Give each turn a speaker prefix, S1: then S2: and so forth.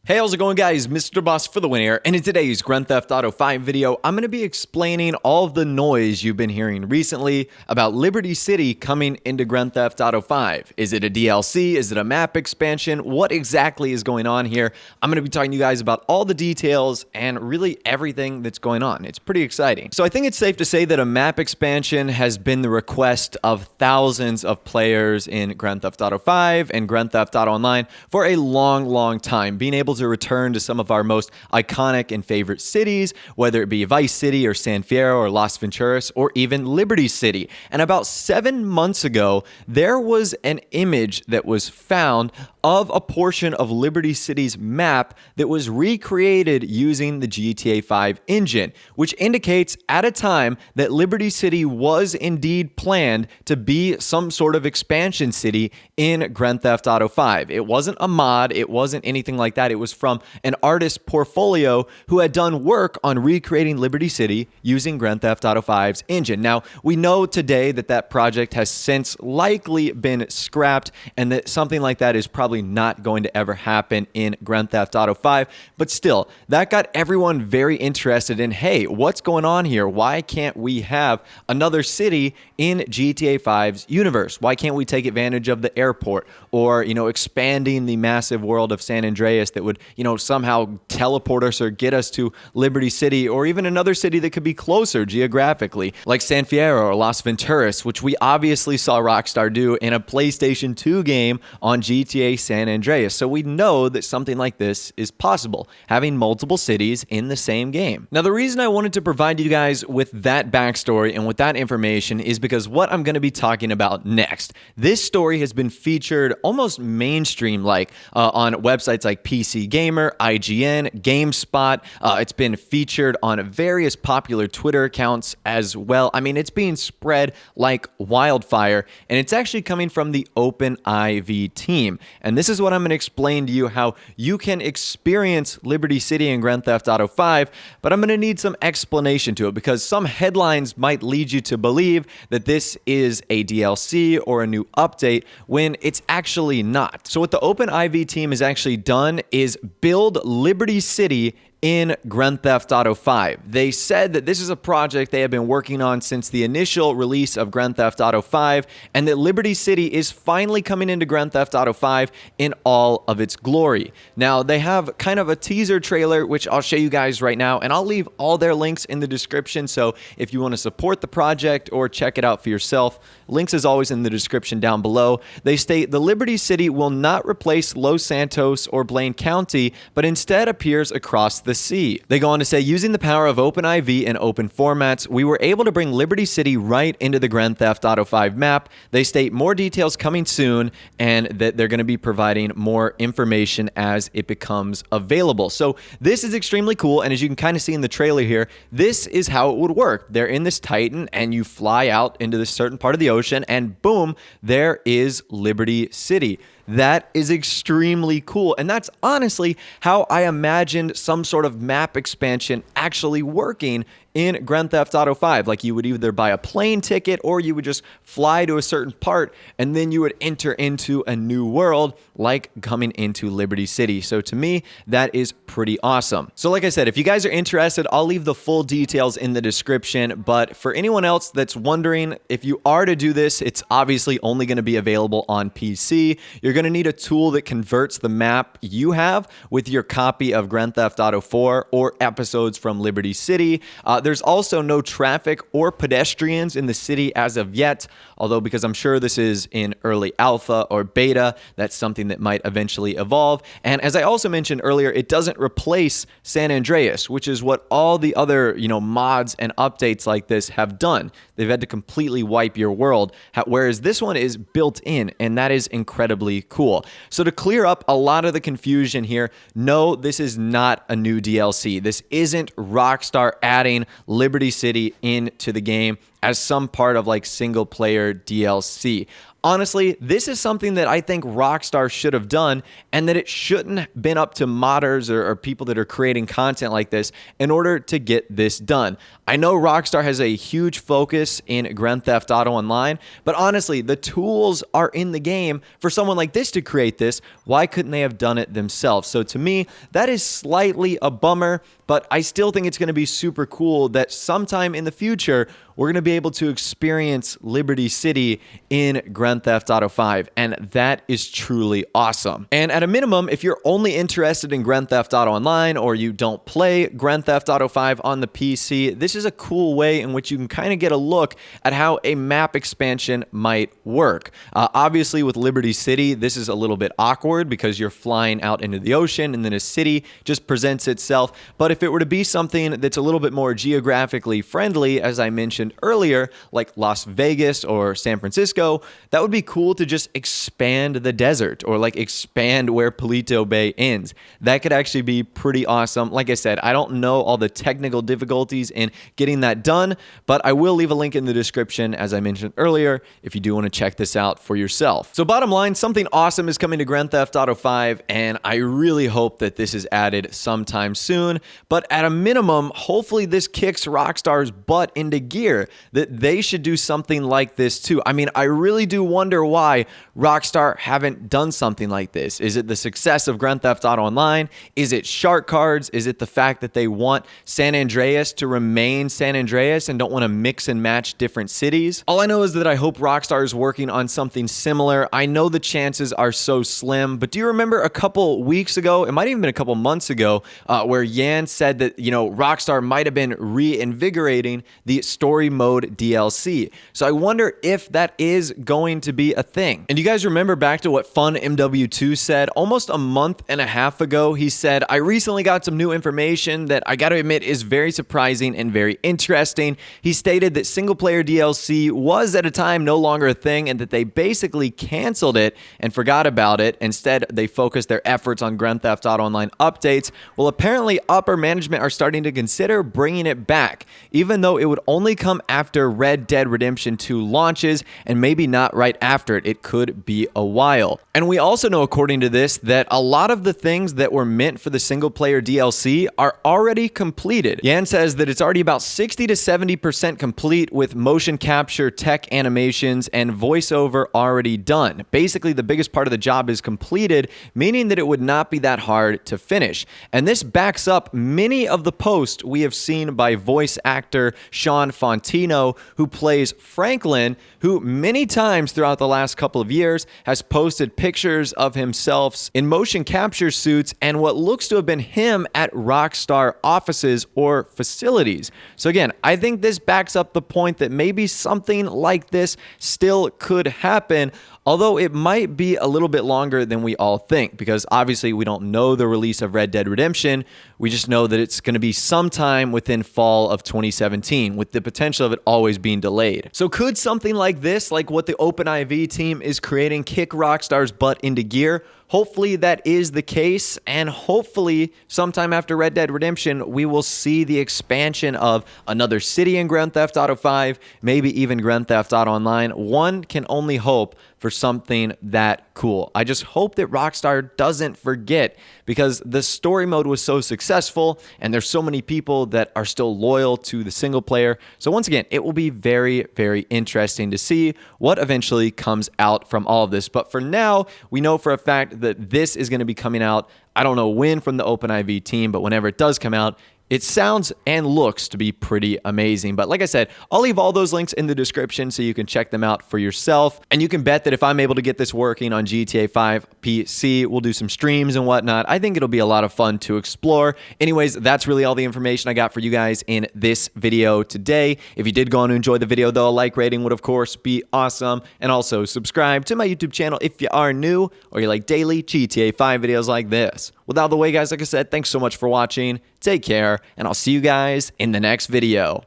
S1: Hey, how's it going, guys? Mr. Boss for the win here, and in today's Grand Theft Auto 5 video, I'm going to be explaining all of the noise you've been hearing recently about Liberty City coming into Grand Theft Auto 5. Is it a DLC? Is it a map expansion? What exactly is going on here? I'm going to be talking to you guys about all the details and really everything that's going on. It's pretty exciting. So I think it's safe to say that a map expansion has been the request of thousands of players in Grand Theft Auto 5 and Grand Theft Auto Online for a long time. Being able to return to some of our most iconic and favorite cities, whether it be Vice City or San Fierro or Las Venturas or even Liberty City. And about 7 months ago, there was an image that was found of a portion of Liberty City's map that was recreated using the GTA 5 engine, which indicates at a time that Liberty City was indeed planned to be some sort of expansion city in Grand Theft Auto 5. It wasn't a mod, it wasn't anything like that. It was from an artist portfolio who had done work on recreating Liberty City using Grand Theft Auto 5's engine. Now, we know today that that project has since likely been scrapped and that something like that is probably not going to ever happen in Grand Theft Auto 5, but still, that got everyone very interested in, hey, what's going on here? Why can't we have another city in GTA 5's universe? Why can't we take advantage of the airport or, expanding the massive world of San Andreas that would, somehow teleport us or get us to Liberty City or even another city that could be closer geographically, like San Fierro or Las Venturas, which we obviously saw Rockstar do in a PlayStation 2 game on GTA San Andreas. So we know that something like this is possible, having multiple cities in the same game. Now, the reason I wanted to provide you guys with that backstory and with that information is because what I'm going to be talking about next. This story has been featured almost mainstream-like on websites like PC Gamer, IGN, GameSpot. It's been featured on various popular Twitter accounts as well. I mean, it's being spread like wildfire, and it's actually coming from the OpenIV team. And this is what I'm going to explain to you how you can experience Liberty City in Grand Theft Auto 5, but I'm going to need some explanation to it because some headlines might lead you to believe that this is a DLC or a new update when it's actually not. So what the OpenIV team has actually done is build Liberty City in Grand Theft Auto 5. They said that this is a project they have been working on since the initial release of Grand Theft Auto 5, and that Liberty City is finally coming into Grand Theft Auto 5 in all of its glory. Now, they have kind of a teaser trailer, which I'll show you guys right now, and I'll leave all their links in the description, so if you want to support the project or check it out for yourself, links as always in the description down below. They state the Liberty City will not replace Los Santos or Blaine County, but instead appears across the sea. They go on to say, using the power of OpenIV and open formats, we were able to bring Liberty City right into the Grand Theft Auto 5 map. They state more details coming soon and that they're going to be providing more information as it becomes available. So this is extremely cool, and as you can kind of see in the trailer here, this is how it would work. They're in this Titan and you fly out into this certain part of the ocean and boom, there is Liberty City. That is extremely cool, and that's honestly how I imagined some sort of map expansion actually working in Grand Theft Auto 5. Like, you would either buy a plane ticket or you would just fly to a certain part and then you would enter into a new world, like coming into Liberty City. So to me, that is pretty awesome. So like I said, if you guys are interested, I'll leave the full details in the description. But for anyone else that's wondering, if you are to do this, it's obviously only going to be available on PC. You're going to need a tool that converts the map you have with your copy of Grand Theft Auto 4 or episodes from Liberty City. There's also no traffic or pedestrians in the city as of yet, although because I'm sure this is in early alpha or beta, that's something that might eventually evolve. And as I also mentioned earlier, it doesn't replace San Andreas, which is what all the other, mods and updates like this have done. They've had to completely wipe your world, whereas this one is built in, and that is incredibly cool. So to clear up a lot of the confusion here, no, this is not a new DLC. This isn't Rockstar adding Liberty City into the game as some part of like single player DLC. Honestly, this is something that I think Rockstar should have done, and that it shouldn't have been up to modders or people that are creating content like this in order to get this done. I know Rockstar has a huge focus in Grand Theft Auto Online, but honestly, the tools are in the game for someone like this to create this. Why couldn't they have done it themselves? So to me, that is slightly a bummer, but I still think it's going to be super cool that sometime in the future, we're going to be able to experience Liberty City in Grand Theft Auto 5, and that is truly awesome. And at a minimum, if you're only interested in Grand Theft Auto Online or you don't play Grand Theft Auto 5 on the PC, this is a cool way in which you can kind of get a look at how a map expansion might work. Obviously, with Liberty City, this is a little bit awkward because you're flying out into the ocean and then a city just presents itself. But if it were to be something that's a little bit more geographically friendly, as I mentioned earlier, like Las Vegas or San Francisco, that would be cool to just expand the desert or like expand where Paleto Bay ends. That could actually be pretty awesome. Like I said, I don't know all the technical difficulties in getting that done, but I will leave a link in the description, as I mentioned earlier, if you do want to check this out for yourself. So bottom line, something awesome is coming to Grand Theft Auto 5, and I really hope that this is added sometime soon. But at a minimum, hopefully this kicks Rockstar's butt into gear, that they should do something like this too. I mean, I really do wonder why Rockstar haven't done something like this. Is it the success of Grand Theft Auto Online? Is it shark cards? Is it the fact that they want San Andreas to remain San Andreas and don't want to mix and match different cities? All I know is that I hope Rockstar is working on something similar. I know the chances are so slim, but do you remember a couple weeks ago, it might have even been a couple months ago, where Yan said that, you know, Rockstar might have been reinvigorating the story mode DLC. So I wonder if that is going to be a thing. And you guys remember back to what Fun MW2 said almost a month and a half ago? He said, I recently got some new information that I got to admit is very surprising and very interesting. He stated that single player DLC was at a time no longer a thing, and that they basically canceled it and forgot about it. Instead, they focused their efforts on Grand Theft Auto Online updates. Well, apparently upper management are starting to consider bringing it back, even though it would only come after Red Dead Redemption 2 launches, and maybe not right after it. It could be a while. And we also know, according to this, that a lot of the things that were meant for the single player DLC are already completed. Yan says that it's already about 60 to 70% complete, with motion capture, tech animations, and voiceover already done. Basically, the biggest part of the job is completed, meaning that it would not be that hard to finish. And this backs up many of the posts we have seen by voice actor Sean Fontino, who plays Franklin, who many times throughout the last couple of years has posted pictures of himself in motion capture suits and what looks to have been him at Rockstar offices or facilities. So again, I think this backs up the point that maybe something like this still could happen, although it might be a little bit longer than we all think, because obviously we don't know the release of Red Dead Redemption. We just know that it's going to be sometime within fall of 2017, with the potential of it always being delayed. So could something like this, like what the OpenIV team is creating, kick Rockstar's butt into gear? Hopefully that is the case, and hopefully sometime after Red Dead Redemption, we will see the expansion of another city in Grand Theft Auto 5, maybe even Grand Theft Auto Online. One can only hope for something that cool. I just hope that Rockstar doesn't forget, because the story mode was so successful and there's so many people that are still loyal to the single player. So once again, it will be very, very interesting to see what eventually comes out from all of this. But for now, we know for a fact that this is going to be coming out, I don't know when, from the OpenIV team, but whenever it does come out, it sounds and looks to be pretty amazing. But like I said, I'll leave all those links in the description so you can check them out for yourself. And you can bet that if I'm able to get this working on GTA 5 PC, we'll do some streams and whatnot. I think it'll be a lot of fun to explore. Anyways, that's really all the information I got for you guys in this video today. If you did go on to enjoy the video, though, a like rating would, of course, be awesome. And also subscribe to my YouTube channel if you are new or you like daily GTA 5 videos like this. With out of the way, guys, like I said, thanks so much for watching. Take care, and I'll see you guys in the next video.